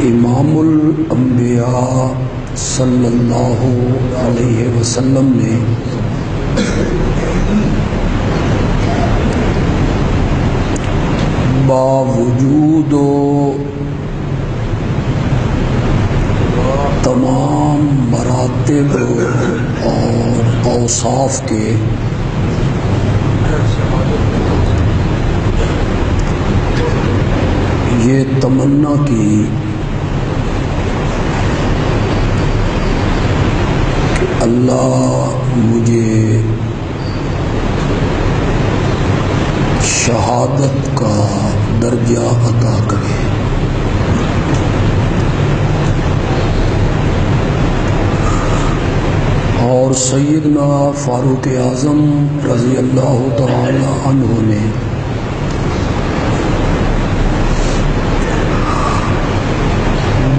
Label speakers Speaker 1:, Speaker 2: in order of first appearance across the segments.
Speaker 1: امام الانبیاء صلی اللہ علیہ وسلم نے باوجود تمام مراتب اور اوصاف کے یہ تمنا کی کہ اللہ مجھے شہادت کا درجہ عطا کرے۔ اور سیدنا فاروق اعظم رضی اللہ تعالی عنہ نے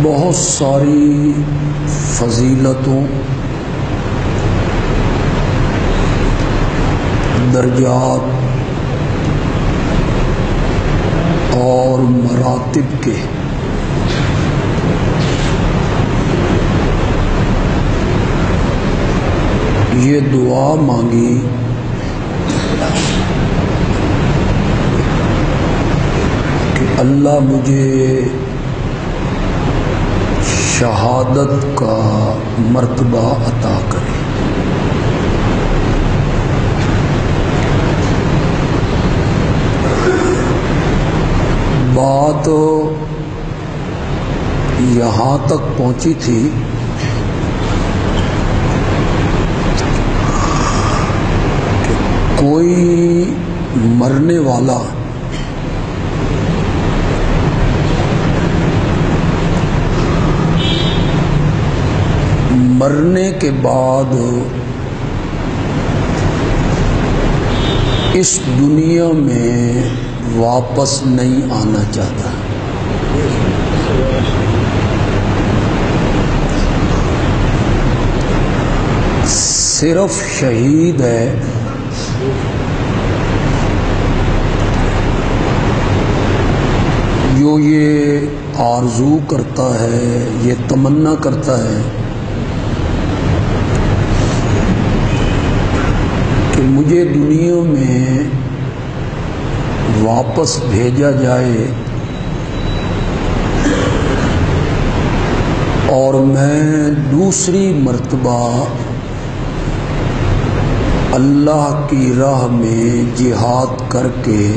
Speaker 1: بہت ساری فضیلتوں، درجات اور مراتب کے یہ دعا مانگی کہ اللہ مجھے شہادت کا مرتبہ عطا کرے۔ بات یہاں تک پہنچی تھی کہ کوئی مرنے والا مرنے کے بعد اس دنیا میں واپس نہیں آنا چاہتا۔ صرف شہید ہے جو یہ آرزو کرتا ہے، یہ تمنا کرتا ہے کہ مجھے دنیا میں واپس بھیجا جائے اور میں دوسری مرتبہ اللہ کی راہ میں جہاد کر کے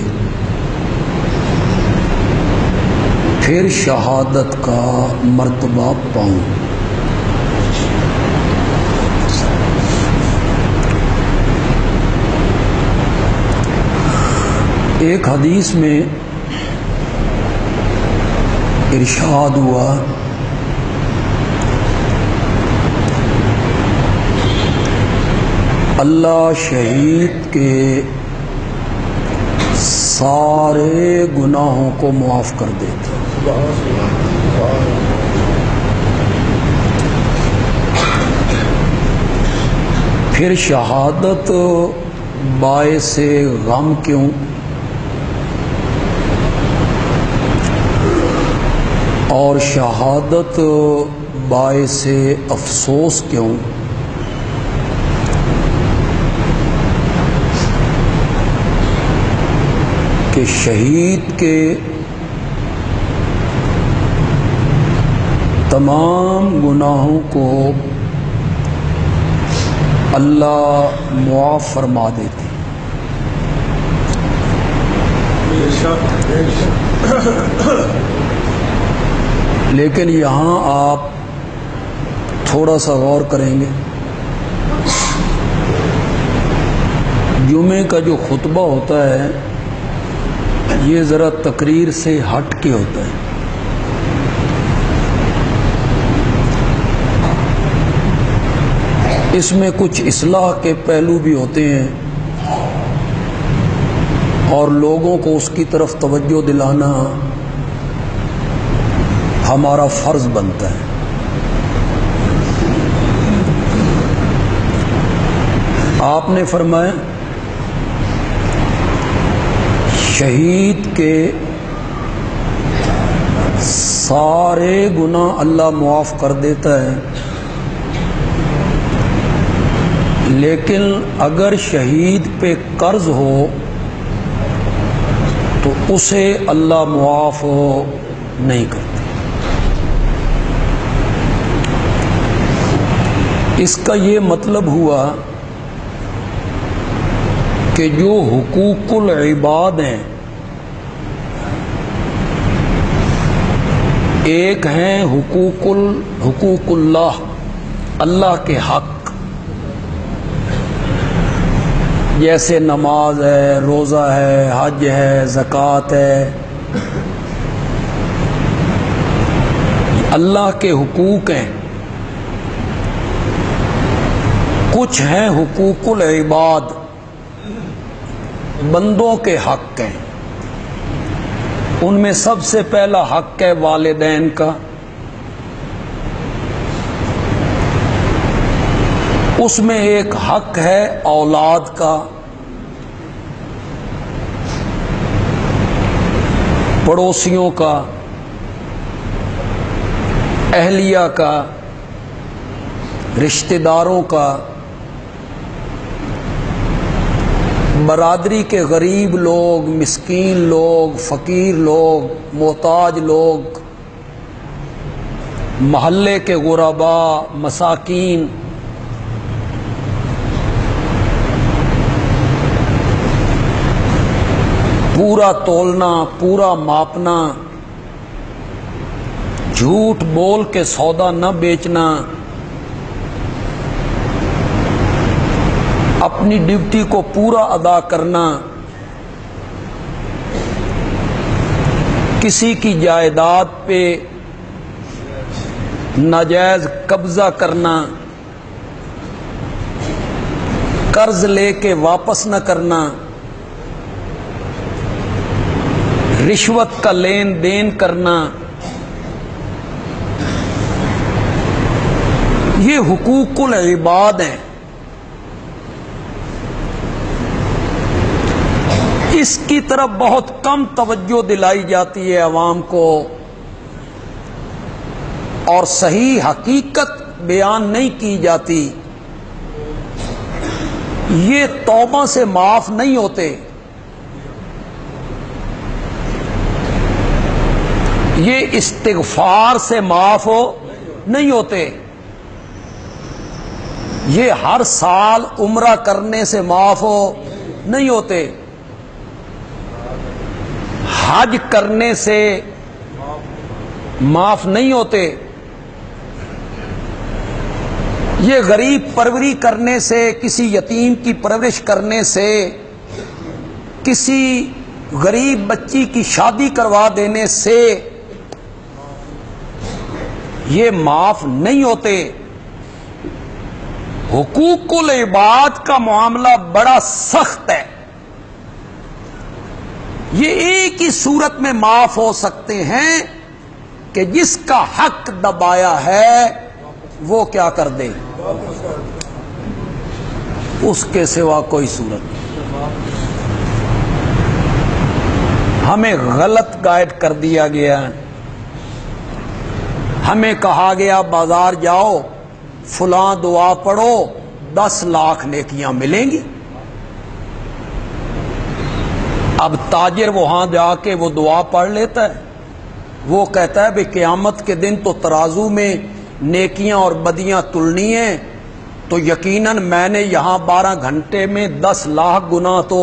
Speaker 1: پھر شہادت کا مرتبہ پاؤں۔ ایک حدیث میں ارشاد ہوا اللہ شہید کے سارے گناہوں کو معاف کر دیتا۔ پھر شہادت باعث غم کیوں؟ اور شہادت باعث افسوس کیوں؟ کہ شہید کے تمام گناہوں کو اللہ معاف فرما دیتے۔ لیکن یہاں آپ تھوڑا سا غور کریں گے، جمعے کا جو خطبہ ہوتا ہے یہ ذرا تقریر سے ہٹ کے ہوتا ہے۔ اس میں کچھ اصلاح کے پہلو بھی ہوتے ہیں اور لوگوں کو اس کی طرف توجہ دلانا ہمارا فرض بنتا ہے۔ آپ نے فرمایا شہید کے سارے گناہ اللہ معاف کر دیتا ہے، لیکن اگر شہید پہ قرض ہو تو اسے اللہ معاف نہیں کرتا۔ اس کا یہ مطلب ہوا کہ جو حقوق العباد ہیں، ایک ہیں حقوق اللہ، اللہ کے حق، جیسے نماز ہے، روزہ ہے، حج ہے، زکوٰۃ ہے، اللہ کے حقوق ہیں۔ کچھ ہیں حقوق العباد، بندوں کے حق ہیں۔ ان میں سب سے پہلا حق ہے والدین کا، اس میں ایک حق ہے اولاد کا، پڑوسیوں کا، اہلیہ کا، رشتہ داروں کا، برادری کے غریب لوگ، مسکین لوگ، فقیر لوگ، محتاج لوگ، محلے کے غرباء، مساکین، پورا تولنا، پورا ماپنا، جھوٹ بول کے سودا نہ بیچنا، اپنی ڈیوٹی کو پورا ادا کرنا، کسی کی جائیداد پہ ناجائز قبضہ کرنا، قرض لے کے واپس نہ کرنا، رشوت کا لین دین کرنا، یہ حقوق العباد ہیں۔ اس کی طرف بہت کم توجہ دلائی جاتی ہے عوام کو، اور صحیح حقیقت بیان نہیں کی جاتی۔ یہ توبہ سے معاف نہیں ہوتے، یہ استغفار سے معاف نہیں ہوتے، یہ ہر سال عمرہ کرنے سے معاف نہیں ہوتے، حج کرنے سے معاف نہیں ہوتے، یہ غریب پروری کرنے سے، کسی یتیم کی پرورش کرنے سے، کسی غریب بچی کی شادی کروا دینے سے یہ معاف نہیں ہوتے۔ حقوق العباد کا معاملہ بڑا سخت ہے، یہ ایک ہی صورت میں معاف ہو سکتے ہیں کہ جس کا حق دبایا ہے وہ کیا کر دے، اس کے سوا کوئی صورت نہیں۔ ہمیں غلط گائیڈ کر دیا گیا، ہمیں کہا گیا بازار جاؤ، فلاں دعا پڑھو، 10 لاکھ نیکیاں ملیں گی۔ اب تاجر وہاں جا کے وہ دعا پڑھ لیتا ہے، وہ کہتا ہے بھئی قیامت کے دن تو ترازو میں نیکیاں اور بدیاں تلنی ہیں، تو یقیناً میں نے یہاں 12 گھنٹے میں 10 لاکھ گناہ تو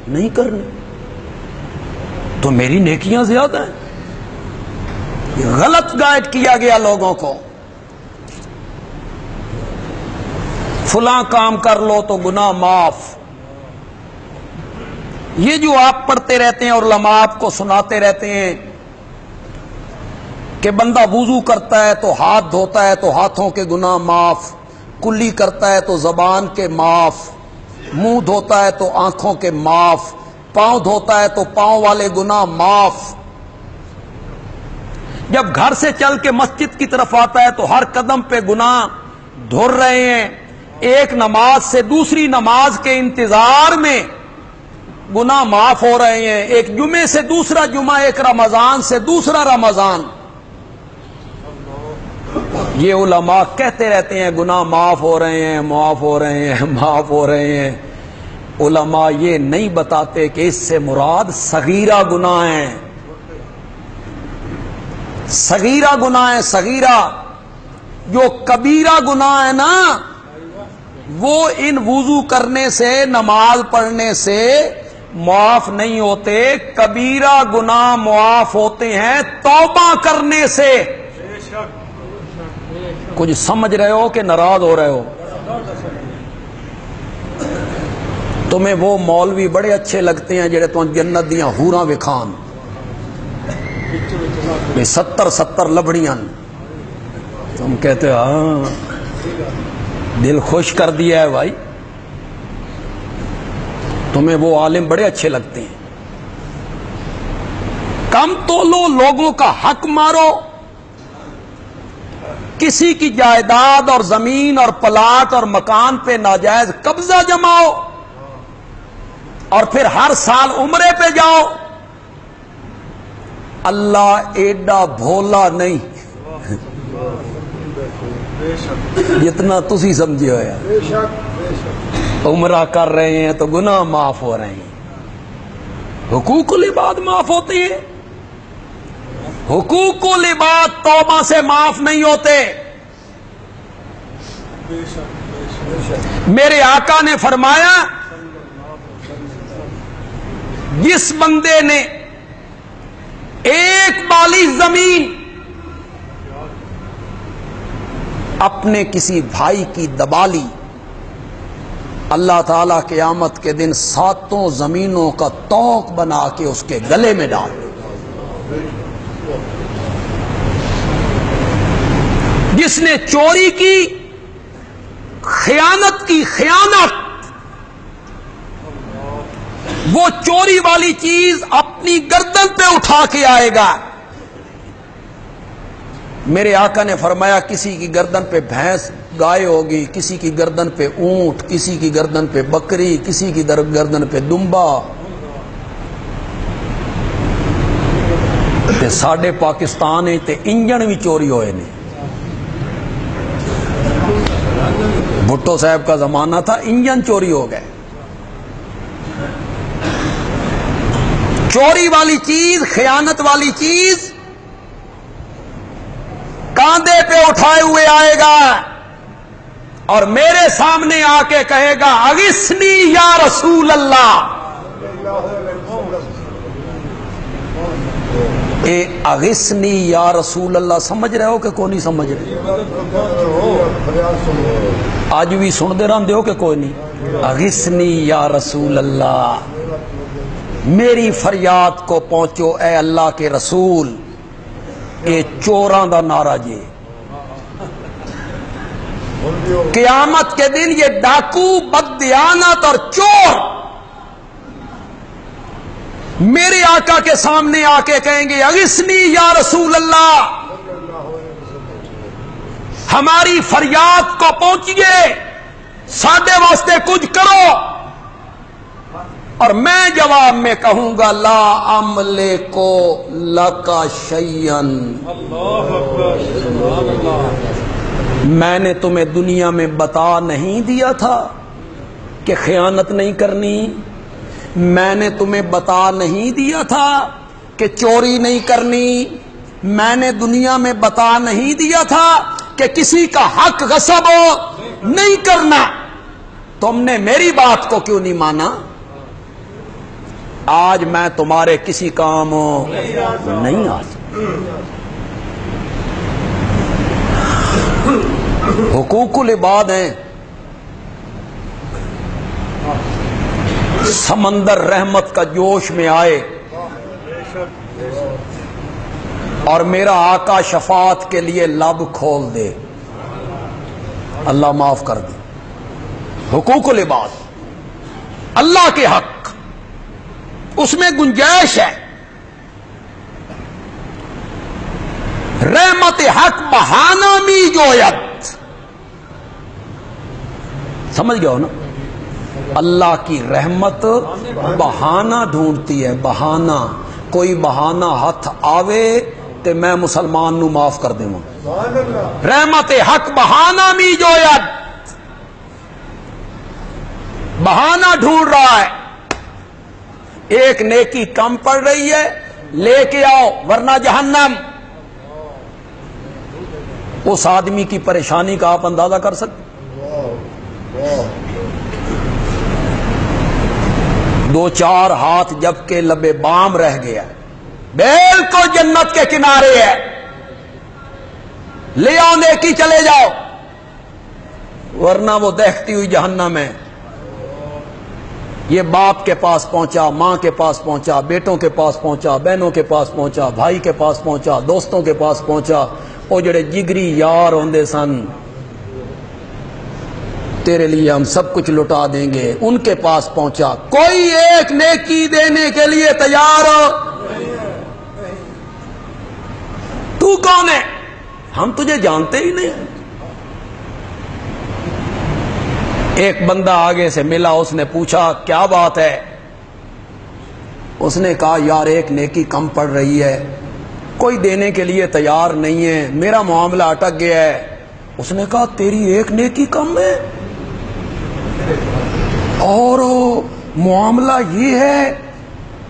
Speaker 1: نہیں کرنے، تو میری نیکیاں زیادہ ہیں۔ یہ غلط گائیڈ کیا گیا لوگوں کو، فلاں کام کر لو تو گناہ معاف۔ یہ جو آپ پڑھتے رہتے ہیں اور علماء آپ کو سناتے رہتے ہیں کہ بندہ وضو کرتا ہے تو ہاتھ دھوتا ہے تو ہاتھوں کے گناہ معاف، کلی کرتا ہے تو زبان کے معاف، منہ دھوتا ہے تو آنکھوں کے معاف، پاؤں دھوتا ہے تو پاؤں والے گناہ معاف۔ جب گھر سے چل کے مسجد کی طرف آتا ہے تو ہر قدم پہ گناہ دھر رہے ہیں، ایک نماز سے دوسری نماز کے انتظار میں گناہ معاف ہو رہے ہیں، ایک جمعے سے دوسرا جمعہ، ایک رمضان سے دوسرا رمضان۔ یہ علماء کہتے رہتے ہیں گناہ معاف ہو رہے ہیں، معاف ہو رہے ہیں، معاف ہو رہے ہیں۔ علماء یہ نہیں بتاتے کہ اس سے مراد صغیرہ گناہ ہیں، صغیرہ گناہ ہیں، صغیرہ۔ جو کبیرہ گناہ ہے نا وہ ان وضو کرنے سے، نماز پڑھنے سے معاف نہیں ہوتے، کبیرہ گناہ معاف ہوتے ہیں توبہ کرنے سے۔ کچھ سمجھ رہے ہو کہ ناراض ہو رہے ہو؟ تمہیں وہ مولوی بڑے اچھے لگتے ہیں جڑے تم جنت دیاں حوراں وکھان، 70 لبڑیاں، تم کہتے ہو ہاں دل خوش کر دیا ہے بھائی، تمہیں وہ عالم بڑے اچھے لگتے ہیں۔ کم تولو، لوگوں کا حق مارو، کسی کی جائیداد اور زمین اور پلاٹ اور مکان پہ ناجائز قبضہ جماؤ اور پھر ہر سال عمرے پہ جاؤ۔ اللہ ایڈا بھولا نہیں جتنا تسی سمجھے ہو یار۔ عمرہ کر رہے ہیں تو گناہ معاف ہو رہے ہیں، حقوق العباد معاف ہوتے ہیں، حقوق العباد توبہ سے معاف نہیں ہوتے۔ میرے آقا نے فرمایا جس بندے نے ایک بالی زمین اپنے کسی بھائی کی دبا لی، اللہ تعالیٰ قیامت کے دن 7 زمینوں کا طوق بنا کے اس کے گلے میں ڈال۔ جس نے چوری کی، خیانت کی، خیانت، وہ چوری والی چیز اپنی گردن پہ اٹھا کے آئے گا۔ میرے آقا نے فرمایا کسی کی گردن پہ بھینس گائے ہوگی، کسی کی گردن پہ اونٹ، کسی کی گردن پہ بکری، کسی کی گردن پہ دمبا۔ تے ساڈے پاکستان تے انجن بھی چوری ہوئے نے۔ بھٹو صاحب کا زمانہ تھا، انجن چوری ہو گئے۔ چوری والی چیز، خیانت والی چیز کاندھے پہ اٹھائے ہوئے آئے گا اور میرے سامنے آ کے کہے گا اغثنی یا رسول اللہ۔ اے اغثنی یا رسول اللہ سمجھ رہے ہو کہ کوئی نہیں سمجھ رہے؟ آج بھی سن دے رہے ہو کہ کوئی نہیں؟ اغثنی یا رسول اللہ، میری فریاد کو پہنچو اے اللہ کے رسول۔ اے چوراں دا نعرہ جی، قیامت کے دن یہ ڈاکو، بددیانت اور چور میرے آقا کے سامنے آ کے کہیں گے اغثنی یا رسول اللہ، ہماری فریاد کو پہنچیے، ساڈے واسطے کچھ کرو۔ اور میں جواب میں کہوں گا لا املکو لکا شیئن، میں نے تمہیں دنیا میں بتا نہیں دیا تھا کہ خیانت نہیں کرنی؟ میں نے تمہیں بتا نہیں دیا تھا کہ چوری نہیں کرنی؟ میں نے دنیا میں بتا نہیں دیا تھا کہ کسی کا حق غصب نہیں کرنا؟ تم نے میری بات کو کیوں نہیں مانا؟ آج میں تمہارے کسی کام نہیں آ سکتا۔ حقوق العباد ہیں، سمندر رحمت کا جوش میں آئے اور میرا آقا شفاعت کے لیے لب کھول دے، اللہ معاف کر دے۔ حقوق العباد، اللہ کے حق، اس میں گنجائش ہے۔ رحمت حق بہانہ می جویت، سمجھ گئے ہو نا؟ اللہ کی رحمت بہانہ ڈھونڈتی ہے، بہانہ، کوئی بہانہ ہاتھ آوے تے میں مسلمان نو معاف کر دوں. رحمت حق بہانہ می جو ید بہانہ ڈھونڈ رہا ہے. ایک نیکی کم پڑ رہی ہے لے کے آؤ ورنہ جہنم. اس آدمی کی پریشانی کا آپ اندازہ کر سکتے. 2-4 ہاتھ جب کے لبے بام رہ گیا, بالکل جنت کے کنارے ہے. لے آؤ نیکی چلے جاؤ ورنہ وہ دیکھتی ہوئی جہنم ہے. یہ باپ کے پاس پہنچا, ماں کے پاس پہنچا, بیٹوں کے پاس پہنچا, بہنوں کے پاس پہنچا, بھائی کے پاس پہنچا, دوستوں کے پاس پہنچا. وہ جڑے جگری یار ہوندے سن تیرے لیے ہم سب کچھ لٹا دیں گے, ان کے پاس پہنچا. کوئی ایک نیکی دینے کے لیے تیار ہو؟ تو کون ہے؟ ہم تجھے جانتے ہی نہیں. ایک بندہ آگے سے ملا, اس نے پوچھا کیا بات ہے؟ اس نے کہا یار ایک نیکی کم پڑ رہی ہے, کوئی دینے کے لیے تیار نہیں ہے, میرا معاملہ اٹک گیا ہے. اس نے کہا تیری ایک نیکی کم ہے اور معاملہ یہ ہے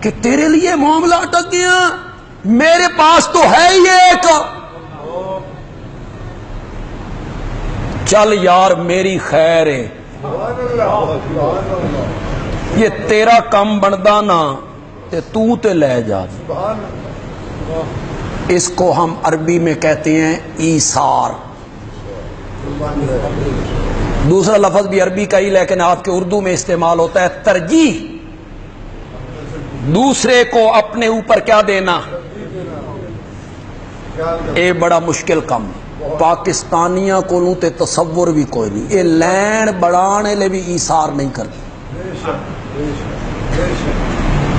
Speaker 1: کہ تیرے لیے معاملہ اٹک گیا, میرے پاس تو ہے ہی ایک. چل یار میری خیر ہے, یہ تیرا کم بندا نا تے تو تے لے جا. اس کو ہم عربی میں کہتے ہیں ایثار. دوسرا لفظ بھی عربی کا ہی لیکن آپ کے اردو میں استعمال ہوتا ہے ترجیح. دوسرے کو اپنے اوپر کیا دینا, اے بڑا مشکل کم. پاکستانیاں کو نو تے تصور بھی کوئی نہیں, اے لین بڑھانے لے بھی ایثار نہیں کرتے,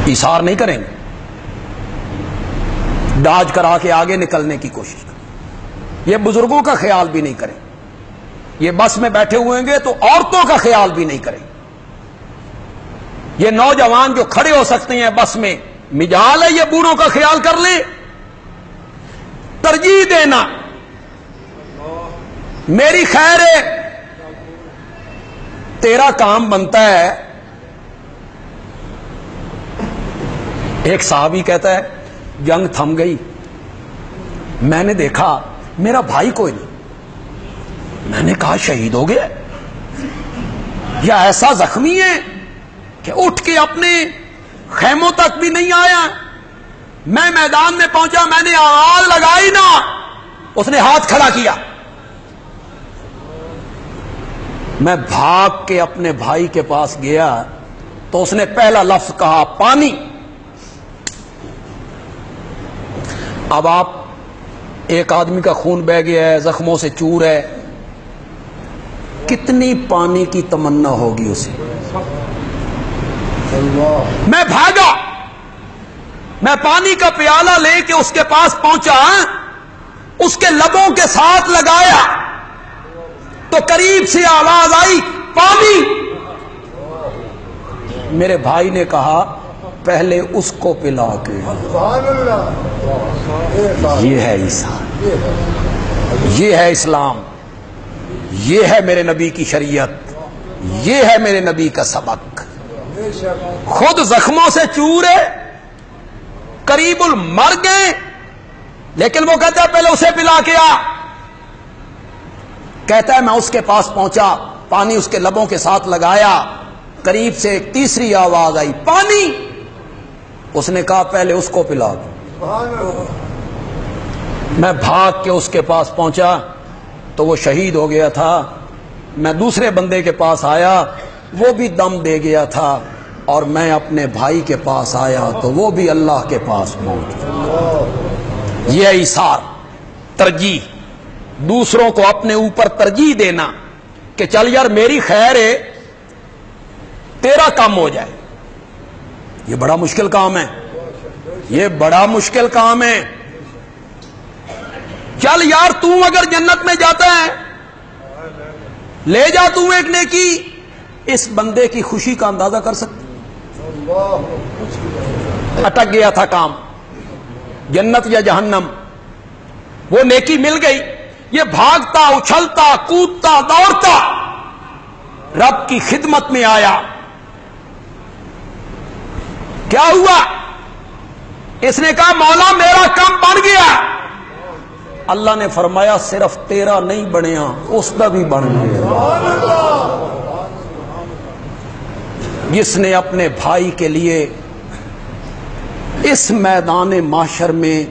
Speaker 1: ایثار نہیں کریں گے. ڈاج کرا کے آگے نکلنے کی کوشش کریں. یہ بزرگوں کا خیال بھی نہیں کریں. یہ بس میں بیٹھے ہوئے گے تو عورتوں کا خیال بھی نہیں کریں. یہ نوجوان جو کھڑے ہو سکتے ہیں بس میں, مجال ہے یہ بوڑھوں کا خیال کر لیں. ترجیح دینا, میری خیر ہے, تیرا کام بنتا ہے. ایک صحابی کہتا ہے جنگ تھم گئی, میں نے دیکھا میرا بھائی کوئی نہیں. میں نے کہا شہید ہو گیا یا ایسا زخمی ہے کہ اٹھ کے اپنے خیموں تک بھی نہیں آیا. میں میدان میں پہنچا, میں نے آواز لگائی نا, اس نے ہاتھ کھڑا کیا. میں بھاگ کے اپنے بھائی کے پاس گیا تو اس نے پہلا لفظ کہا پانی. اب آپ ایک آدمی کا خون بہ گیا ہے, زخموں سے چور ہے, کتنی پانی کی تمنا ہوگی اسے. میں بھاگا, میں پانی کا پیالہ لے کے اس کے پاس پہنچا, اس کے لبوں کے ساتھ لگایا تو قریب سے آواز آئی پانی. میرے بھائی نے کہا پہلے اس کو پلا کے. یہ ہے ایثار, یہ ہے اسلام, یہ ہے میرے نبی کی شریعت, یہ ہے میرے نبی کا سبق. خود زخموں سے چور ہے, قریب المر گئے, لیکن وہ کہتا ہے پہلے اسے پلا کے آ. کہتا ہے میں اس کے پاس پہنچا, پانی اس کے لبوں کے ساتھ لگایا, قریب سے ایک تیسری آواز آئی پانی. اس نے کہا پہلے اس کو پلا دو. میں بھاگ کے اس کے پاس پہنچا تو وہ شہید ہو گیا تھا. میں دوسرے بندے کے پاس آیا, وہ بھی دم دے گیا تھا, اور میں اپنے بھائی کے پاس آیا تو وہ بھی اللہ کے پاس پہنچ. یہ ایثار, ترجیح, دوسروں کو اپنے اوپر ترجیح دینا کہ چل یار میری خیر ہے, تیرا کم ہو جائے. یہ بڑا مشکل کام ہے, یہ بڑا مشکل کام ہے. چل یار تو اگر جنت میں جاتا ہے لے جا تو ایک نیکی. اس بندے کی خوشی کا اندازہ کر سکتے. اٹک گیا تھا کام, جنت یا جہنم. وہ نیکی مل گئی، یہ بھاگتا اچھلتا کودتا دوڑتا رب کی خدمت میں آیا، کیا ہوا؟ اس نے کہا مولا میرا کام بن گیا۔ اللہ نے فرمایا صرف تیرا نہیں بنیا، اس کا بھی بن گیا۔ جس نے اپنے بھائی کے لیے اس میدان محشر میں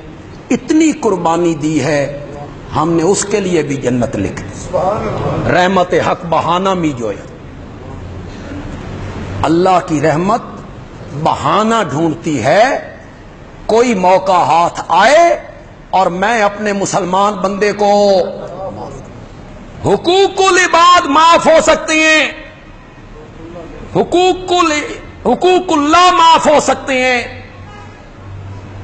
Speaker 1: اتنی قربانی دی ہے، ہم نے اس کے لیے بھی جنت لکھ دی۔ رحمت حق بہانہ می جویا، اللہ کی رحمت بہانہ ڈھونڈتی ہے، کوئی موقع ہاتھ آئے اور میں اپنے مسلمان بندے کو، حقوق العباد معاف ہو سکتے ہیں، حقوق اللہ معاف ہو سکتے ہیں،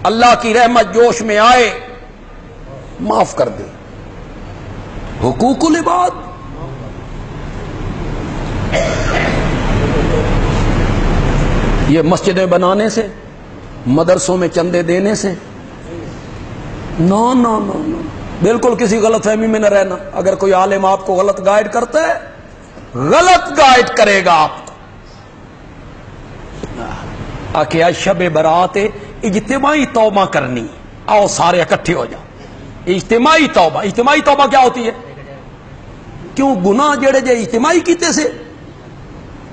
Speaker 1: اللہ کی رحمت جوش میں آئے معاف کر دے۔ حقوق العباد یہ مسجدیں بنانے سے، مدرسوں میں چندے دینے سے، نو نو نو نو، بالکل کسی غلط فہمی میں نہ رہنا۔ اگر کوئی عالم آپ کو غلط گائیڈ کرتا ہے، غلط گائیڈ کرے گا آپ کو۔ آخیا شب برات اجتماعی توبہ کرنی، آؤ سارے اکٹھے ہو جاؤ، اجتماعی توبہ۔ اجتماعی توبہ کیا ہوتی ہے؟ کیوں گناہ جڑے جے اجتماعی کیتے سے،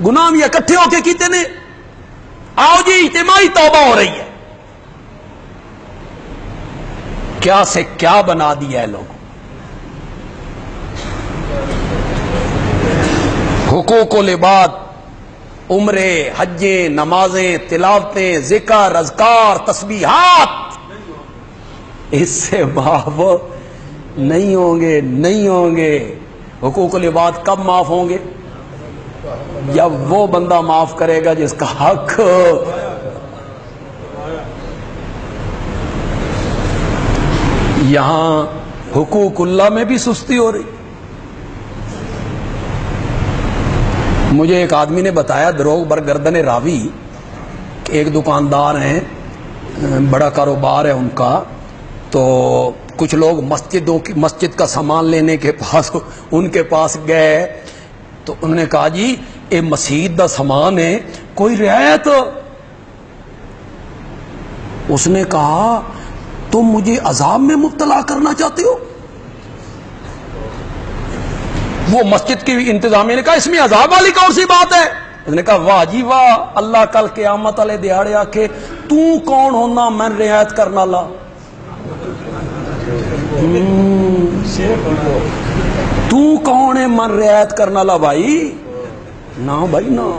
Speaker 1: گناہ بھی اکٹھے ہو کے کیتے نے، آؤ جی اجتماعی توبہ ہو رہی ہے۔ کیا سے کیا بنا دیا ہے لوگوں۔ حقوق العباد، عمرے، حجیں، نمازیں، تلاوتیں، ذکر، اذکار، تسبیحات، اس سے معاف نہیں ہوں گے، نہیں ہوں گے۔ حقوق العباد کب معاف ہوں گے؟ جب وہ بندہ معاف کرے گا جس کا حق، یہاں حقوق اللہ میں بھی سستی ہو رہی۔ مجھے ایک آدمی نے بتایا، دروغ برگردن راوی، ایک دکاندار ہیں، بڑا کاروبار ہے ان کا، تو کچھ لوگ مسجد کا سامان لینے کے پاس ان کے پاس گئے، تو انہوں نے کہا جی یہ مسجد کا سامان ہے، کوئی رعایت؟ اس نے کہا تم مجھے عذاب میں مبتلا کرنا چاہتے ہو؟ وہ مسجد کی انتظامیہ نے کہا اس میں عذاب والی کون سی بات ہے؟ اس نے کہا واہ جی واہ، اللہ کل قیامت والے دیہڑے آ کے تو کون ہونا میں رعایت کرنا لا؟ تو کون ہے من رعایت کرنا لا؟ بھائی نہ، بھائی نہ۔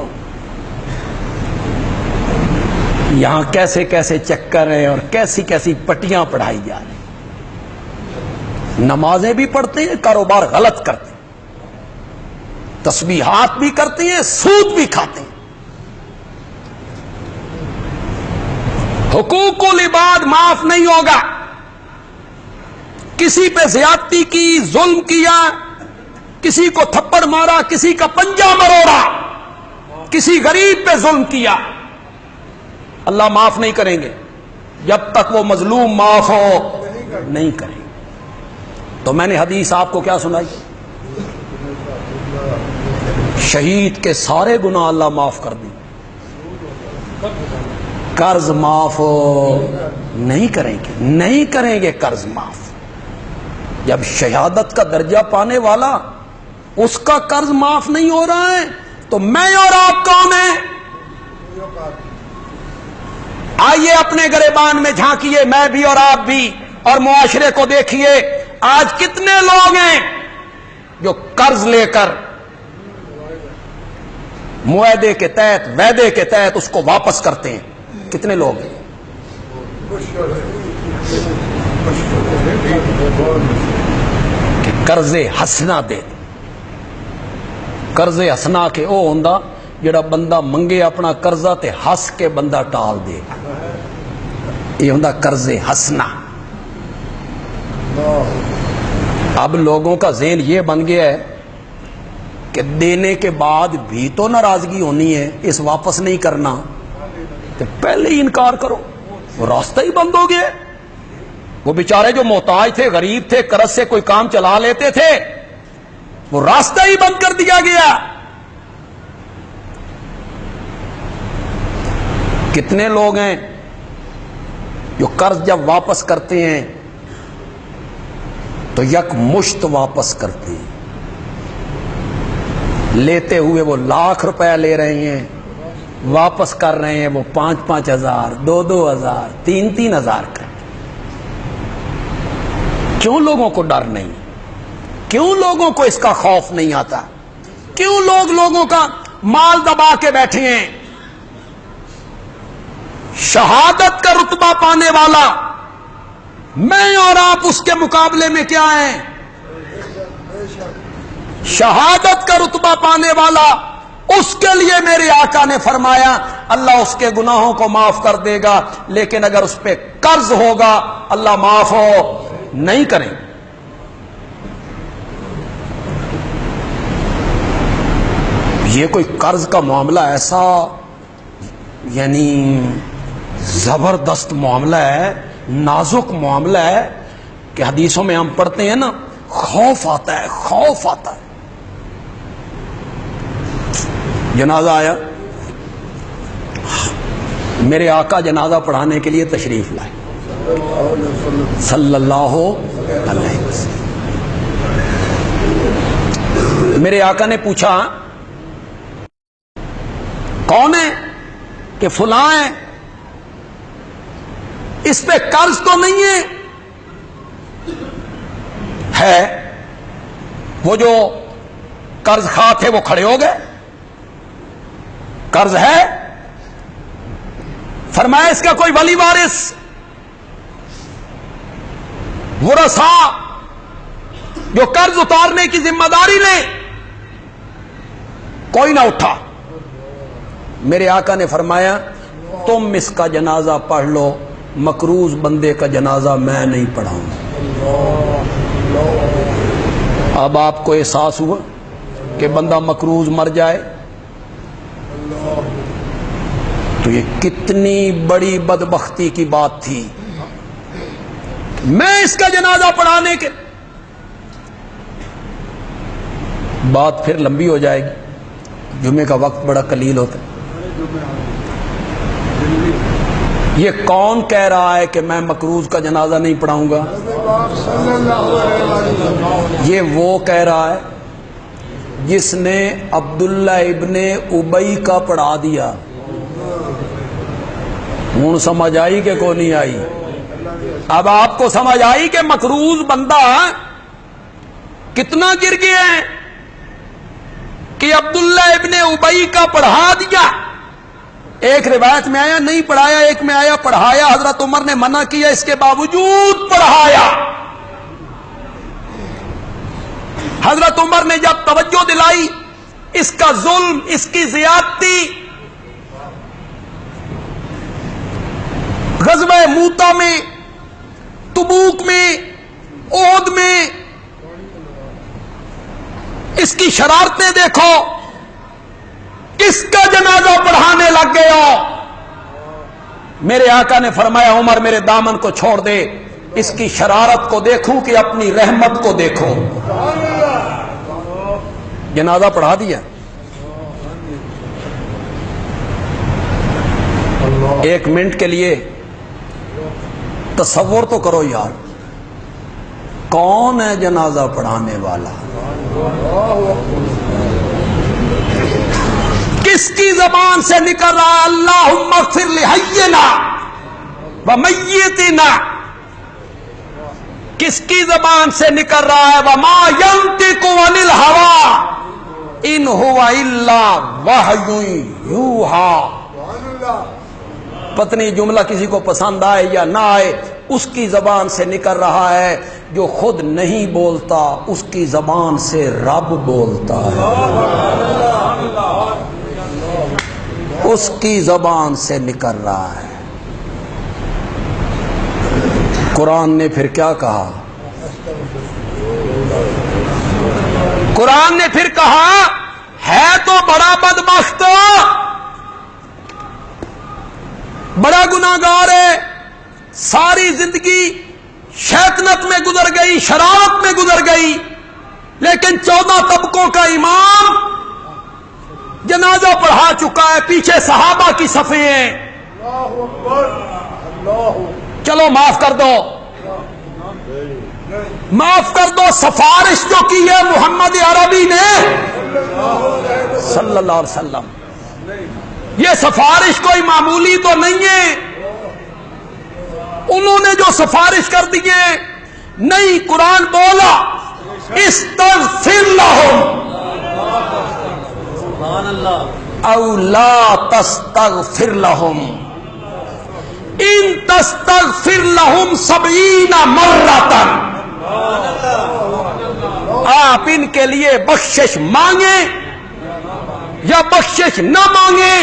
Speaker 1: یہاں کیسے کیسے چکر ہیں اور کیسی کیسی پٹیاں پڑھائی جا رہی، نمازیں بھی پڑھتے ہیں، کاروبار غلط کرتے ہیں، تسبیحات بھی کرتے ہیں، سود بھی کھاتے ہیں۔ حقوق العباد معاف نہیں ہوگا۔ کسی پہ زیادتی کی، ظلم کیا، کسی کو تھپڑ مارا، کسی کا پنجہ مروڑا، کسی غریب پہ ظلم کیا، اللہ معاف نہیں کریں گے جب تک وہ مظلوم معاف ہو نہیں کریں گے۔ تو میں نے حدیث آپ کو کیا سنائی؟ شہید کے سارے گناہ اللہ معاف کر دیں، قرض معاف نہیں کریں گے، نہیں کریں گے قرض معاف۔ جب شہادت کا درجہ پانے والا اس کا قرض معاف نہیں ہو رہا ہے تو میں اور آپ کون ہیں؟ آئیے اپنے گریبان میں جھانکیے، میں بھی اور آپ بھی، اور معاشرے کو دیکھیے، آج کتنے لوگ ہیں جو قرض لے کر معاہدے کے تحت، وعدے کے تحت اس کو واپس کرتے ہیں؟ کتنے لوگ ہیں؟ کہ قرض حسنا دے، قرض حسنا کے او ہوندا جڑا بندہ منگے اپنا قرضہ تے ہس کے بندہ ٹال دے، یہ ہوندا قرض حسنا۔ اب لوگوں کا ذہن یہ بن گیا ہے کہ دینے کے بعد بھی تو ناراضگی ہونی ہے، اس واپس نہیں کرنا تو پہلے ہی انکار کرو، وہ راستہ ہی بند ہو گیا۔ وہ بیچارے جو محتاج تھے، غریب تھے، قرض سے کوئی کام چلا لیتے تھے، وہ راستہ ہی بند کر دیا گیا۔ کتنے لوگ ہیں جو قرض جب واپس کرتے ہیں تو یک مشت واپس کرتے ہیں، لیتے ہوئے وہ لاکھ روپے لے رہے ہیں، واپس کر رہے ہیں وہ 5-5 ہزار، 2-2 ہزار، 3-3 ہزار کا۔ کیوں لوگوں کو ڈر نہیں؟ کیوں لوگوں کو اس کا خوف نہیں آتا؟ کیوں لوگوں کا مال دبا کے بیٹھے ہیں؟ شہادت کا رتبہ پانے والا میں اور آپ اس کے مقابلے میں کیا ہیں؟ شہادت کا رتبہ پانے والا، اس کے لیے میرے آقا نے فرمایا اللہ اس کے گناہوں کو معاف کر دے گا، لیکن اگر اس پہ قرض ہوگا اللہ معاف نہیں کریں۔ یہ کوئی قرض کا معاملہ ایسا یعنی زبردست معاملہ ہے، نازک معاملہ ہے کہ حدیثوں میں ہم پڑھتے ہیں نا، خوف آتا ہے، خوف آتا ہے۔ جنازہ آیا، میرے آقا جنازہ پڑھانے کے لیے تشریف لائے صلی اللہ علیہ وسلم۔ میرے آقا نے پوچھا کون ہے؟ کہ فلاں ہے، اس پہ قرض تو نہیں ہے؟ وہ جو قرض خواہ تھے وہ کھڑے ہو گئے، قرض ہے؟ فرمایا اس کا کوئی ولی وارث، ورثاء جو قرض اتارنے کی ذمہ داری لے؟ کوئی نہ اٹھا۔ میرے آقا نے فرمایا تم اس کا جنازہ پڑھ لو، مقروض بندے کا جنازہ میں نہیں پڑھاؤں۔ اب آپ کو احساس ہوا کہ بندہ مقروض مر جائے تو یہ کتنی بڑی بدبختی کی بات تھی۔ میں اس کا جنازہ پڑھانے کے بات پھر لمبی ہو جائے گی، جمعے کا وقت بڑا قلیل ہوتا ہے۔ یہ کون کہہ رہا ہے کہ میں مقروض کا جنازہ نہیں پڑھاؤں گا؟ یہ وہ کہہ رہا ہے جس نے عبداللہ ابن ابی کا پڑھا دیا۔ ہوں سمجھ آئی کہ کو نہیں آئی؟ اب آپ کو سمجھ آئی کہ مقروض بندہ کتنا گر گیا ہے کہ عبداللہ ابن ابی کا پڑھا دیا۔ ایک روایت میں آیا نہیں پڑھایا، ایک میں آیا پڑھایا، حضرت عمر نے منع کیا، اس کے باوجود پڑھایا۔ حضرت عمر نے جب توجہ دلائی اس کا ظلم، اس کی زیادتی، غزوہ موتا میں، تبوک میں، احد میں، اس کی شرارتیں دیکھو، کس کا جنازہ پڑھانے لگ گئے ہو۔ میرے آقا نے فرمایا عمر میرے دامن کو چھوڑ دے، اس کی شرارت کو دیکھوں کہ اپنی رحمت کو دیکھو۔ جنازہ پڑھا دیا۔ ایک منٹ کے لیے تصور تو کرو یار، کون ہے جنازہ پڑھانے والا؟ کس کی زبان سے نکل رہا ہے اللہم اغفر لحینا ومیتنا؟ کس کی زبان سے نکل رہا ہے وما ینطق عن الہوی ان هو الا وحی یوحی؟ پتنی جملہ کسی کو پسند آئے یا نہ آئے، اس کی زبان سے نکل رہا ہے، جو خود نہیں بولتا اس کی زبان سے رب بولتا ہے، اس کی زبان سے نکل رہا ہے۔ قرآن نے پھر کیا کہا؟ قرآن نے پھر کہا ہے تو بڑا بدبخت، بڑا گناہگار ہے، ساری زندگی شیطنت میں گزر گئی، شرارت میں گزر گئی، لیکن 14 طبقوں کا امام جنازہ پڑھا چکا ہے، پیچھے صحابہ کی صفیں ہیں۔ چلو معاف کر دو، معاف کر دو، سفارش جو کی ہے محمد عربی نے صلی اللہ علیہ وسلم، یہ سفارش کوئی معمولی تو نہیں ہے۔ انہوں نے جو سفارش کر دی ہے، نہیں، قرآن بولا استغفر لہم او لا تستغفر لہم ان تستغفر لہم 70 مرۃ، آپ ان کے لیے بخشش مانگیں یا بخشش نہ مانگیں،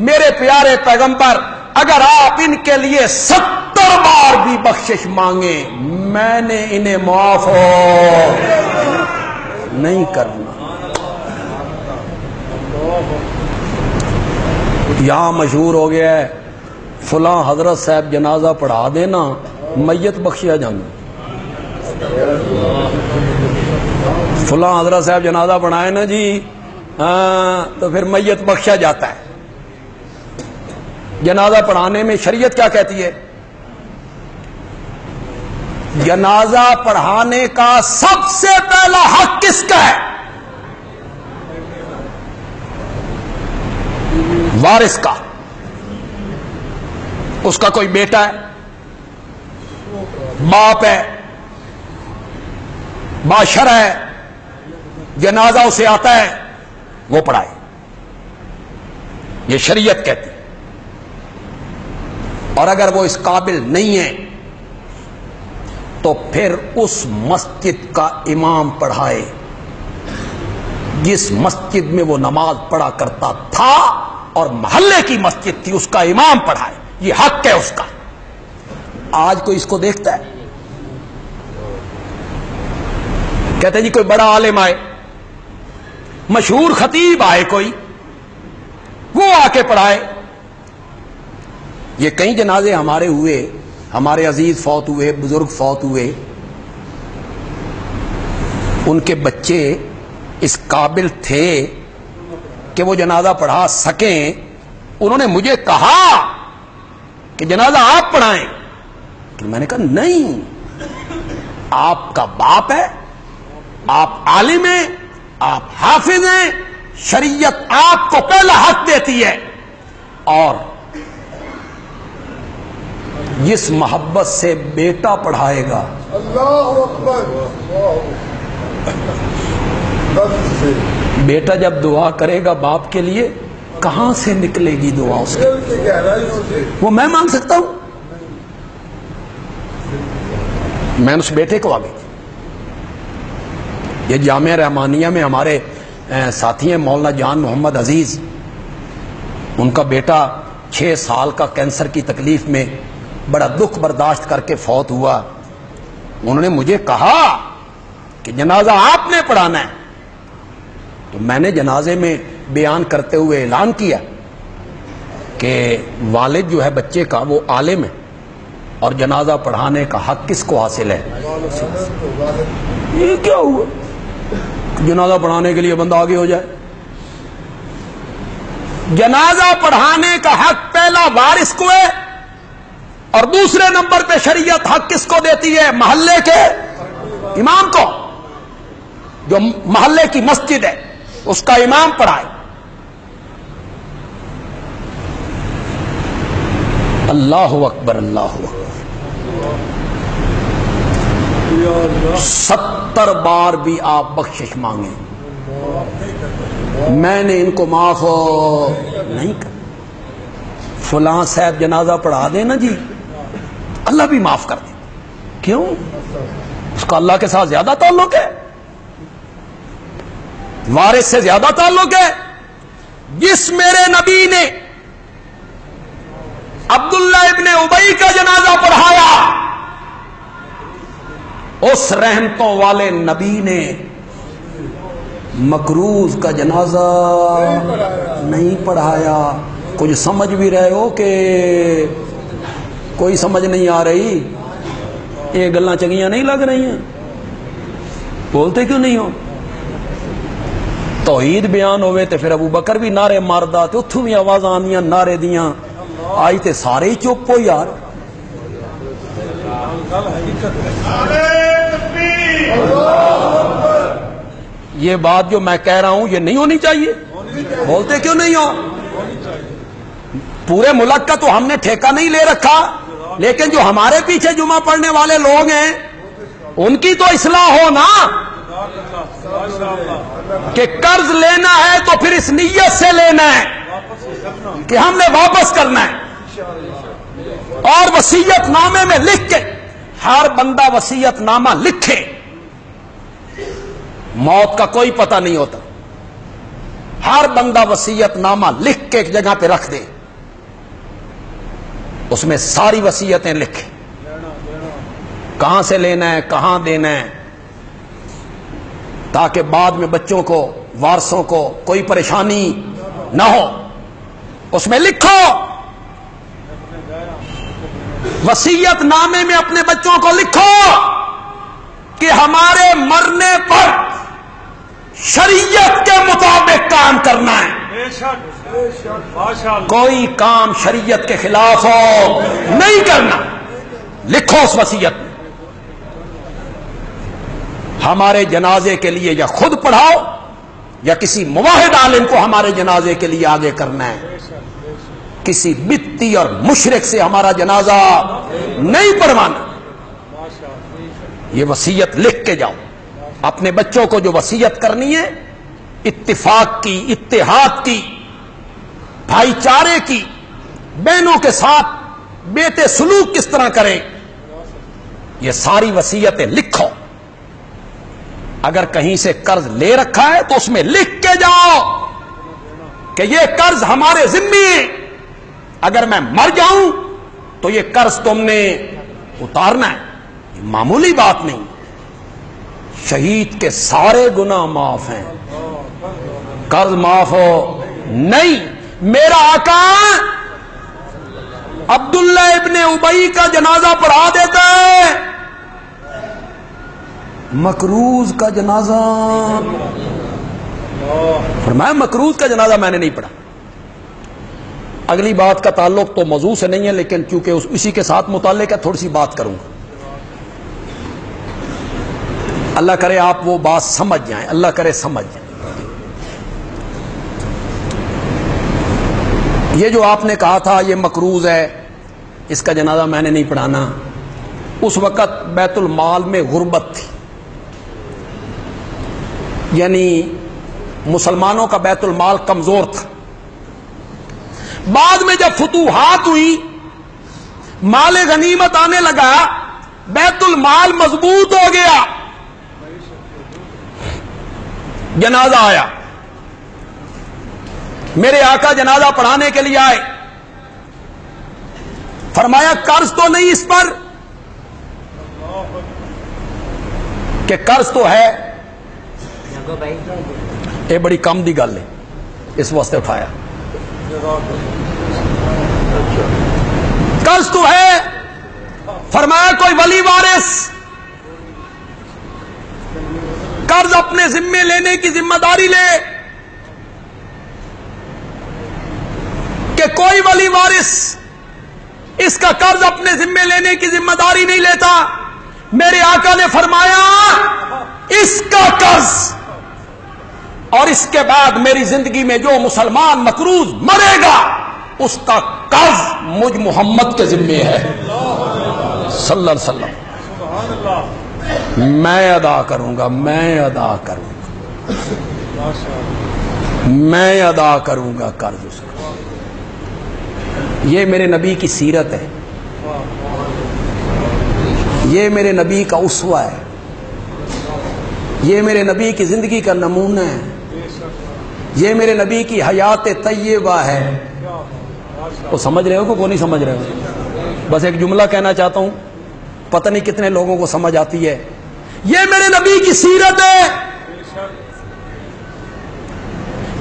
Speaker 1: میرے پیارے پیغمبر اگر آپ ان کے لیے 70 بار بھی بخشش مانگیں، میں نے انہیں معاف نہیں کرنا۔ یہاں مشہور ہو گیا ہے فلاں حضرت صاحب جنازہ پڑھا دینا میت بخشیا جانا، فلاں حضرت صاحب جنازہ پڑھائے نا جی تو پھر میت بخشا جاتا ہے۔ جنازہ پڑھانے میں شریعت کیا کہتی ہے؟ جنازہ پڑھانے کا سب سے پہلا حق کس کا ہے؟ وارث کا۔ اس کا کوئی بیٹا ہے، باپ ہے، معاشرہ ہے، جنازہ اسے آتا ہے، وہ پڑھائے، یہ شریعت کہتی ہے۔ اور اگر وہ اس قابل نہیں ہے تو پھر اس مسجد کا امام پڑھائے، جس مسجد میں وہ نماز پڑھا کرتا تھا اور محلے کی مسجد تھی، اس کا امام پڑھائے، یہ حق ہے اس کا۔ آج کوئی اس کو دیکھتا ہے؟ کہتے ہیں جی کوئی بڑا عالم آئے، مشہور خطیب آئے کوئی، وہ آ کے پڑھائے۔ یہ کئی جنازے ہمارے ہوئے، ہمارے عزیز فوت ہوئے، بزرگ فوت ہوئے، ان کے بچے اس قابل تھے کہ وہ جنازہ پڑھا سکیں، انہوں نے مجھے کہا کہ جنازہ آپ پڑھائیں، تو میں نے کہا نہیں، آپ کا باپ ہے، آپ عالم ہیں، آپ حافظ ہیں، شریعت آپ کو پہلا حق دیتی ہے، اور جس محبت سے بیٹا پڑھائے گا،
Speaker 2: اللہ اکبر،
Speaker 1: بیٹا جب دعا کرے گا باپ کے لیے، کہاں سے نکلے گی دعا اس کی؟ وہ میں مانگ سکتا ہوں؟ میں اس بیٹے کو آگے، یہ جامعہ رحمانیہ میں ہمارے ساتھی ہیں مولانا جان محمد عزیز، ان کا بیٹا 6 سال کا کینسر کی تکلیف میں بڑا دکھ برداشت کر کے فوت ہوا۔ انہوں نے مجھے کہا کہ جنازہ آپ نے پڑھانا ہے، تو میں نے جنازے میں بیان کرتے ہوئے اعلان کیا کہ والد جو ہے بچے کا وہ عالم ہے، اور جنازہ پڑھانے کا حق کس کو حاصل ہے؟ یہ کیا ہوا جنازہ پڑھانے کے لیے بندہ آگے ہو جائے؟ جنازہ پڑھانے کا حق پہلا وارث کو ہے، اور دوسرے نمبر پہ شریعت حق کس کو دیتی ہے؟ محلے کے امام کو، جو محلے کی مسجد ہے اس کا امام پڑھائے۔ اللہ اکبر، اللہ اکبر، 70 بار بھی آپ بخشش مانگیں، میں نے ان کو معاف نہیں کر۔ فلاں صاحب جنازہ پڑھا دے نا جی، اللہ بھی معاف کر دے۔ کیوں؟ اس کا اللہ کے ساتھ زیادہ تعلق ہے، وارث سے زیادہ تعلق ہے۔ جس میرے نبی نے عبداللہ ابن ابی کا جنازہ پڑھایا، اس رحمتوں والے نبی نے مکروز کا جنازہ نہیں پڑھایا۔ کچھ سمجھ بھی رہے ہو کہ کوئی سمجھ نہیں آ رہی؟ یہ گلاں چنگیاں نہیں لگ رہی ہیں؟ بولتے کیوں نہیں ہو؟ توحید بیان ہوئے تے پھر ابو بکر بھی نعرے ماردا تے اتھوں بھی آواز آندیاں نعرے دیاں، آئی تے سارے ہی چپ ہو یار۔ یہ بات جو میں کہہ رہا ہوں یہ نہیں ہونی چاہیے؟ بولتے کیوں نہیں ہو؟ پورے ملک کا تو ہم نے ٹھیکہ نہیں لے رکھا، لیکن جو ہمارے پیچھے جمعہ پڑھنے والے لوگ ہیں ان کی تو اصلاح ہو نا، کہ قرض لینا ہے تو پھر اس نیت سے لینا ہے کہ ہم نے واپس کرنا ہے، اور وصیت نامے میں لکھ کے، ہر بندہ وصیت نامہ لکھے، موت کا کوئی پتہ نہیں ہوتا، ہر بندہ وصیت نامہ لکھ کے ایک جگہ پہ رکھ دے، اس میں ساری وصیتیں لکھے، کہاں سے لینا ہے کہاں دینا ہے، تاکہ بعد میں بچوں کو وارثوں کو کوئی پریشانی نہ ہو۔ اس میں لکھو، وصیت نامے میں اپنے بچوں کو لکھو کہ ہمارے مرنے پر شریعت کے مطابق کام کرنا ہے، کوئی کام شریعت کے خلاف ہو نہیں کرنا، لکھو اس وصیت میں۔ ہمارے جنازے کے لیے یا خود پڑھاؤ یا کسی موحد عالم کو ہمارے جنازے کے لیے آگے کرنا ہے، کسی بدعتی اور مشرک سے ہمارا جنازہ نہیں پڑھوانا۔ یہ وصیت لکھ کے جاؤ، اپنے بچوں کو جو وصیت کرنی ہے، اتفاق کی، اتحاد کی، بھائی چارے کی، بہنوں کے ساتھ بیٹے سلوک کس طرح کریں، یہ ساری وصیتیں لکھو۔ اگر کہیں سے قرض لے رکھا ہے تو اس میں لکھ کے جاؤ کہ یہ قرض ہمارے ذمے ہے، اگر میں مر جاؤں تو یہ قرض تم نے اتارنا ہے، یہ معمولی بات نہیں، شہید کے سارے گناہ معاف ہیں، قرض معاف ہو نہیں۔ میرا آقا عبداللہ ابن ابی کا جنازہ پڑھا دیتا ہے، مکروز کا جنازہ، فرمایا مکروز کا جنازہ میں نے نہیں پڑھا۔ اگلی بات کا تعلق تو موضوع سے نہیں ہے، لیکن چونکہ اسی کے ساتھ متعلق ہے تھوڑی سی بات کروں گا، اللہ کرے آپ وہ بات سمجھ جائیں، اللہ کرے سمجھ جائیں۔ یہ جو آپ نے کہا تھا یہ مکروز ہے، اس کا جنازہ میں نے نہیں پڑھانا، اس وقت بیت المال میں غربت تھی، یعنی مسلمانوں کا بیت المال کمزور تھا۔ بعد میں جب فتوحات ہوئی، مال غنیمت آنے لگا، بیت المال مضبوط ہو گیا، جنازہ آیا، میرے آقا جنازہ پڑھانے کے لیے آئے، فرمایا قرض تو نہیں اس پر، کہ قرض تو ہے، یہ بڑی کم دی گل ہے، اس واسطے اٹھایا، قرض تو ہے، فرمایا کوئی ولی وارث قرض اپنے ذمے لینے کی ذمہ داری لے، کہ کوئی ولی وارث اس کا قرض اپنے ذمے لینے کی ذمہ داری نہیں لیتا۔ میرے آقا نے فرمایا اس کا قرض اور اس کے بعد میری زندگی میں جو مسلمان مکروز مرے گا اس کا قرض مجھ محمد کے ذمے ہے صلی اللہ علیہ وسلم، میں ادا کروں گا، میں ادا کروں گا، میں ادا کروں گا قرض اس کا۔ یہ میرے نبی کی سیرت ہے، یہ میرے نبی کا اسوہ ہے، یہ میرے نبی کی زندگی کا نمونہ ہے، یہ میرے نبی کی حیات طیبہ ہے۔ وہ سمجھ رہے ہو کہ وہ نہیں سمجھ رہے ہو؟ بس ایک جملہ کہنا چاہتا ہوں، پتہ نہیں کتنے لوگوں کو سمجھ آتی ہے۔ یہ میرے نبی کی سیرت ہے،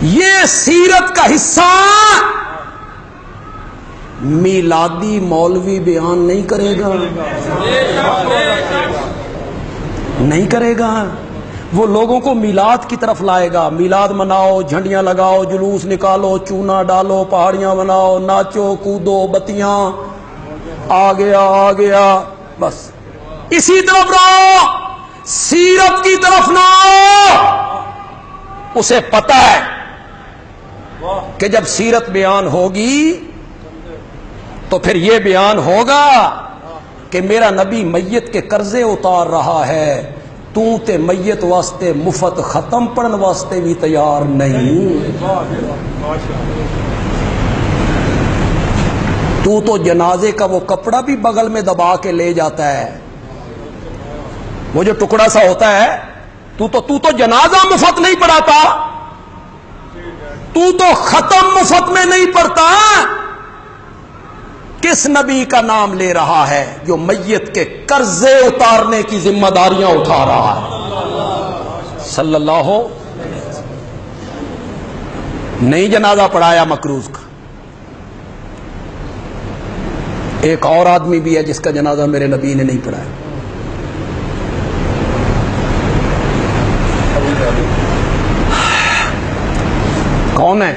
Speaker 1: یہ سیرت کا حصہ میلادی مولوی بیان نہیں کرے گا، نہیں کرے گا. وہ لوگوں کو میلاد کی طرف لائے گا. میلاد مناؤ، جھنڈیاں لگاؤ، جلوس نکالو، چونا ڈالو، پہاڑیاں بناؤ، ناچو کودو، بتیاں، آ گیا بس. اسی طرف رہو، سیرت کی طرف نہ آؤ. اسے پتہ ہے کہ جب سیرت بیان ہوگی تو پھر یہ بیان ہوگا کہ میرا نبی میت کے قرضے اتار رہا ہے، تو تے میت واسطے مفت ختم پڑھن واسطے بھی تیار نہیں. تو جنازے کا وہ کپڑا بھی بغل میں دبا کے لے جاتا ہے، وہ جو ٹکڑا سا ہوتا ہے. تو جنازہ مفت نہیں پڑھاتا، تو ختم مفت میں نہیں پڑھتا. کس نبی کا نام لے رہا ہے جو میت کے قرضے اتارنے کی ذمہ داریاں اٹھا رہا ہے؟ صلی اللہ ہو. نہیں جنازہ پڑھایا مکروز کا. ایک اور آدمی بھی ہے جس کا جنازہ میرے نبی نے نہیں پڑھایا. کون ہے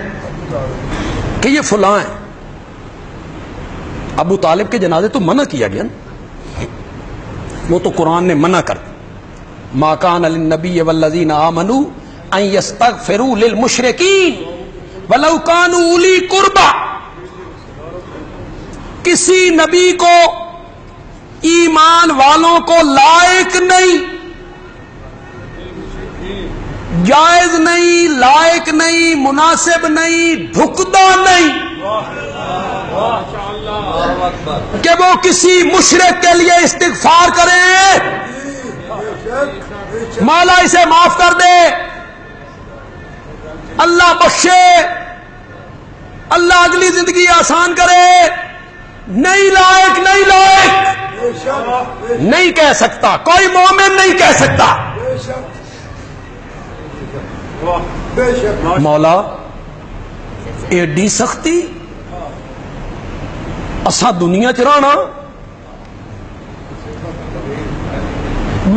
Speaker 1: کہ یہ فلاں ہے؟ ابو طالب کے جنازے تو منع کیا گیا نا، وہ تو قرآن نے منع کر دیا. ما کان للنبی والذین آمنوا ان یستغفروا للمشرکین ولو کانوا اولی قربى. کسی نبی کو، ایمان والوں کو لائق نہیں، جائز نہیں، لائق نہیں، مناسب نہیں، ڈھکتا نہیں کہ وہ کسی مشرک کے لیے استغفار کرے، مولا اسے معاف کر دے، اللہ بخشے، اللہ اگلی زندگی آسان کرے. نہیں لائق، نہیں لائق نہیں کہہ سکتا، کوئی مومن نہیں کہہ سکتا. مولا ایڈی سختی اسا دنیا چ رہنا.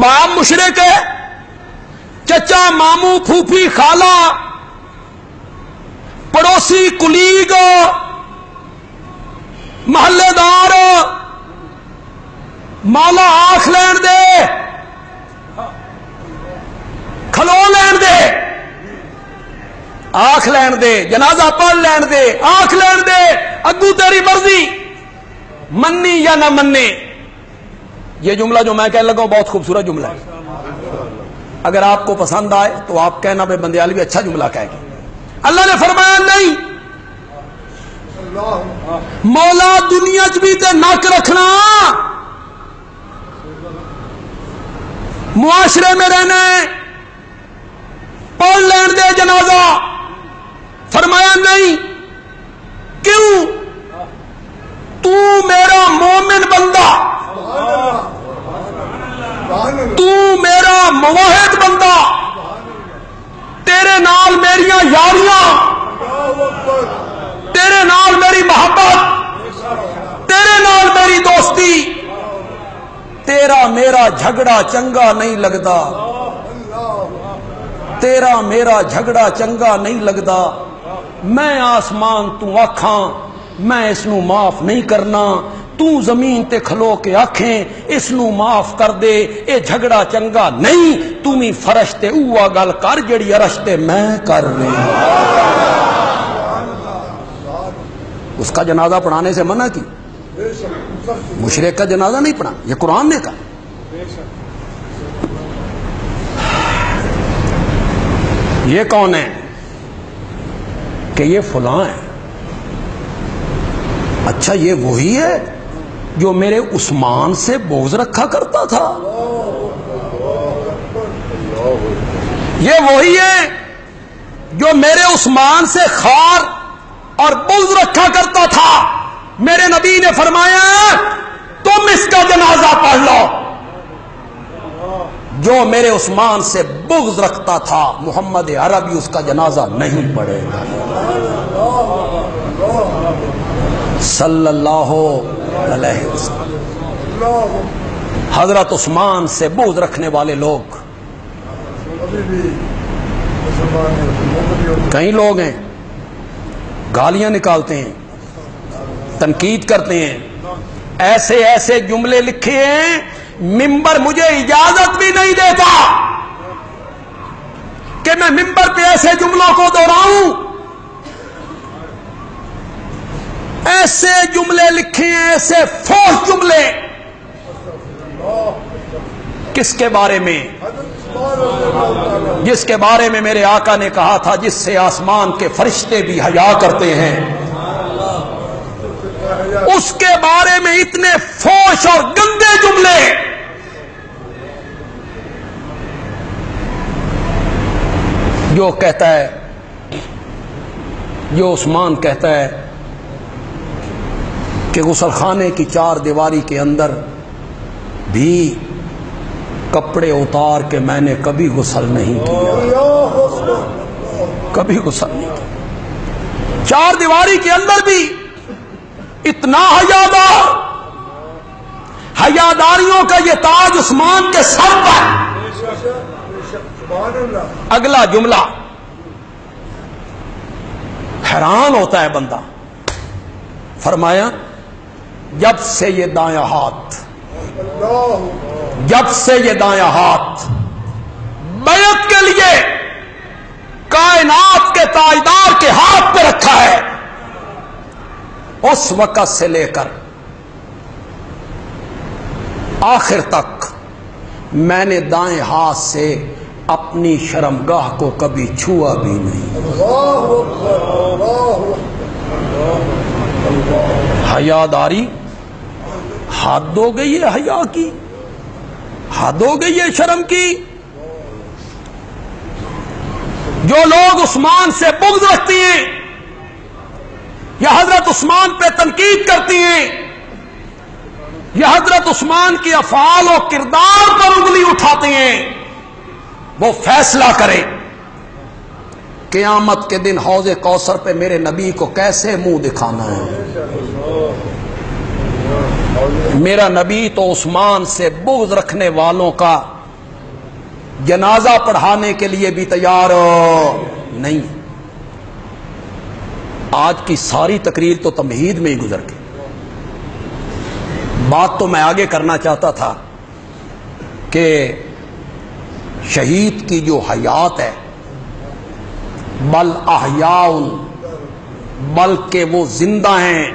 Speaker 1: باپ مشرک ہے، چچا ماموں پھوپھی خالہ پڑوسی کلیگ محلے دار، مولا آنکھ لین دے، کھلو لین دے، آنکھ لین دے، جنازہ پڑھ لین دے، آنکھ لین دے، اگو تیری مرضی، مننی یا نہ مننے. یہ جملہ جو میں کہنے لگا ہوں بہت خوبصورت جملہ ہے. اگر آپ کو پسند آئے تو آپ کہنا بے بندیال بھی اچھا جملہ کہے گی. اللہ نے فرمایا نہیں، مولا دنیا چ بھی تے نک رکھنا، معاشرے میں رہنا، پڑھ لین دے جنازہ. فرمایا نہیں. کیوں؟ تو میرا مومن بندہ، تو میرا موحد بندہ، تیرے نال میریاں یاریاں، تیرے نال میری محبت، تیرے نال میری دوستی، تیرا میرا جھگڑا چنگا نہیں لگتا، تیرا میرا جھگڑا چنگا نہیں لگتا. میں آسمان تو آکھاں میں اس نو معاف نہیں کرنا، تو زمین تے کھلو کے آکھیں اس نو معاف کر دے، اے جھگڑا چنگا نہیں. تمی فرش تے اوہ گل کر جڑی عرش تے میں کر رہی ہوں. اس کا جنازہ پڑھانے سے منع کی. مشرک کا جنازہ نہیں پڑھا، یہ قرآن نے کہا. یہ کون ہے کہ یہ فلاں ہے؟ اچھا یہ وہی ہے جو میرے عثمان سے بغض رکھا کرتا تھا؟ یہ وہی ہے جو میرے عثمان سے خار اور بغض رکھا کرتا تھا؟ میرے نبی نے فرمایا تم اس کا جنازہ پڑھ لو. جو میرے عثمان سے بغض رکھتا تھا محمد عربی اس کا جنازہ نہیں پڑھے گا. صلی اللہ علیہ وسلم۔ حضرت عثمان سے بغض رکھنے والے لوگ کئی لوگ ہیں، گالیاں نکالتے ہیں، تنقید کرتے ہیں، ایسے ایسے جملے لکھے ہیں ممبر مجھے اجازت بھی نہیں دیتا کہ میں ممبر پہ ایسے جملوں کو دہراؤں۔ ایسے جملے لکھے ہیں، ایسے فوش جملے، کس کے بارے میں؟ جس کے بارے میں میرے آقا نے کہا تھا جس سے آسمان کے فرشتے بھی حیا کرتے ہیں، اس کے بارے میں اتنے فوش اور گندے جملے۔ جو کہتا ہے، جو عثمان کہتا ہے کہ غسل خانے کی چار دیواری کے اندر بھی کپڑے اتار کے میں نے کبھی غسل نہیں کیا، کبھی غسل نہیں کیا، چار دیواری کے اندر بھی اتنا حیادار، حیاداریوں کا یہ تاج عثمان کے سر پر۔ اگلا جملہ حیران ہوتا ہے بندہ، فرمایا جب سے یہ دایاں ہاتھ، جب سے یہ دایاں ہاتھ بیعت کے لیے کائنات کے تاجدار کے ہاتھ پہ رکھا ہے، اس وقت سے لے کر آخر تک میں نے دائیں ہاتھ سے اپنی شرمگاہ کو کبھی چھوا بھی نہیں۔ حیاداری حد ہو گئی ہے، حیا کی حد ہو گئی ہے، شرم کی۔ جو لوگ عثمان سے بغض رکھتی ہیں یا حضرت عثمان پہ تنقید کرتی ہیں یا حضرت عثمان کی افعال و کردار پر انگلی اٹھاتے ہیں، وہ فیصلہ کرے قیامت کے دن حوض کوثر پہ میرے نبی کو کیسے منہ دکھانا ہے۔ میرا نبی تو عثمان سے بغض رکھنے والوں کا جنازہ پڑھانے کے لیے بھی تیار نہیں۔ آج کی ساری تقریر تو تمہید میں ہی گزر گئی۔ بات تو میں آگے کرنا چاہتا تھا کہ شہید کی جو حیات ہے، بل احیاء، بلکہ وہ زندہ ہیں۔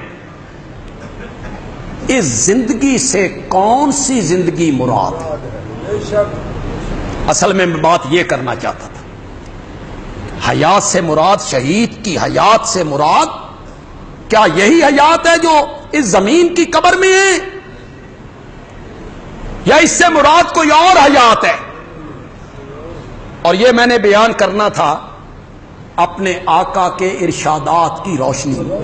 Speaker 1: اس زندگی سے کون سی زندگی مراد ہے؟ اصل میں بات یہ کرنا چاہتا تھا، حیات سے مراد، شہید کی حیات سے مراد کیا یہی حیات ہے جو اس زمین کی قبر میں ہے، یا اس سے مراد کوئی اور حیات ہے؟ اور یہ میں نے بیان کرنا تھا اپنے آقا کے ارشادات کی روشنی میں۔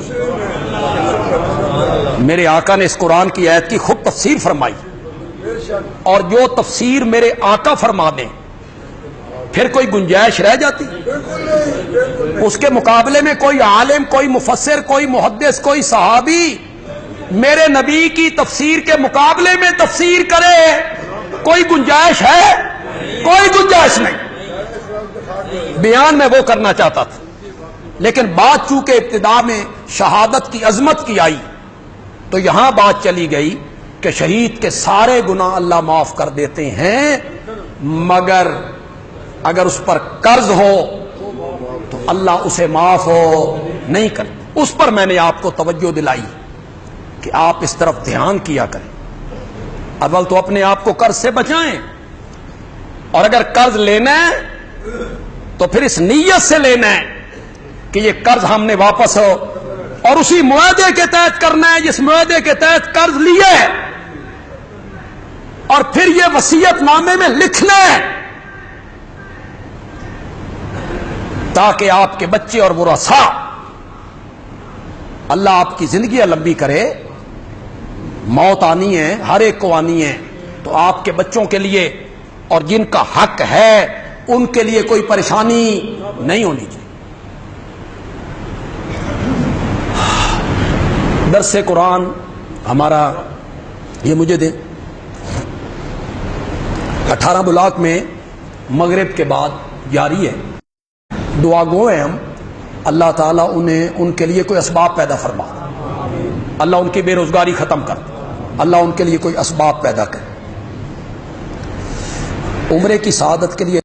Speaker 1: میرے آقا نے اس قرآن کی آیت کی خود تفسیر فرمائی، اور جو تفسیر میرے آقا فرما دیں پھر کوئی گنجائش رہ جاتی؟ اس کے مقابلے میں کوئی عالم، کوئی مفسر، کوئی محدث، کوئی صحابی میرے نبی کی تفسیر کے مقابلے میں تفسیر کرے، کوئی گنجائش ہے؟ کوئی گنجائش نہیں۔ بیان میں وہ کرنا چاہتا تھا، لیکن بات چونکہ ابتدا میں شہادت کی عظمت کی آئی تو یہاں بات چلی گئی کہ شہید کے سارے گناہ اللہ معاف کر دیتے ہیں، مگر اگر اس پر قرض ہو تو اللہ اسے معاف نہیں کرتا۔ اس پر میں نے آپ کو توجہ دلائی کہ آپ اس طرف دھیان کیا کریں۔ اول تو اپنے آپ کو قرض سے بچائیں، اور اگر قرض لینا ہے تو پھر اس نیت سے لینا ہے کہ یہ قرض ہم نے واپس ہو، اور اسی معاہدے کے تحت کرنا ہے جس معاہدے کے تحت قرض لیا ہے، اور پھر یہ وصیت نامے میں لکھنا ہے تاکہ آپ کے بچے اور ورثاء، اللہ آپ کی زندگیاں لمبی کرے، موت آنی ہے، ہر ایک کو آنی ہے، تو آپ کے بچوں کے لیے اور جن کا حق ہے ان کے لیے کوئی پریشانی نہیں ہونی چاہیے۔ درس قرآن ہمارا یہ مجھے دیں 18 بلاک میں مغرب کے بعد جاری ہے. دعا گو ہیں ہم, اللہ تعالیٰ ان کے لیے کوئی اسباب پیدا فرما, اللہ ان کی بے روزگاری ختم کر, اللہ ان کے لیے کوئی اسباب پیدا کرے, عمرے کی سعادت کے لیے